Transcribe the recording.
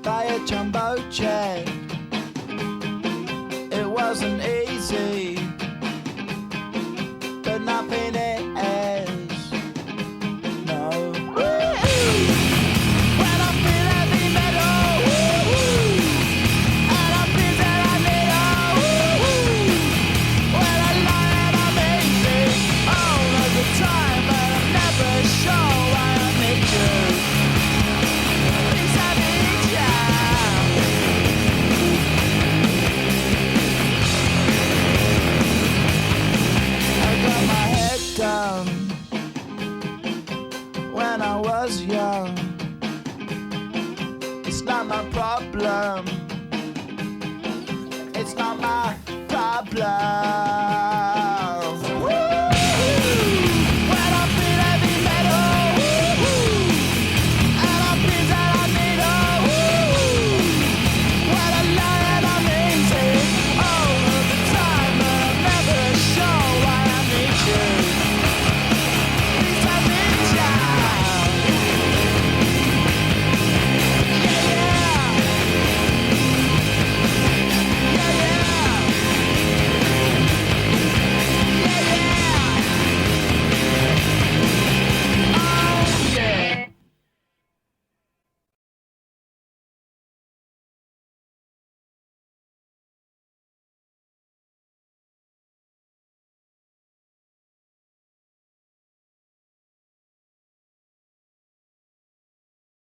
By a jumbo jet. It wasn't easy, but nothing is. No. When I feel heavy metal, and I feel that I need when I lie and I'm easy all of the time, but I'm never sure why I need you. Down when I was young. It's not my problem. It's not my problem.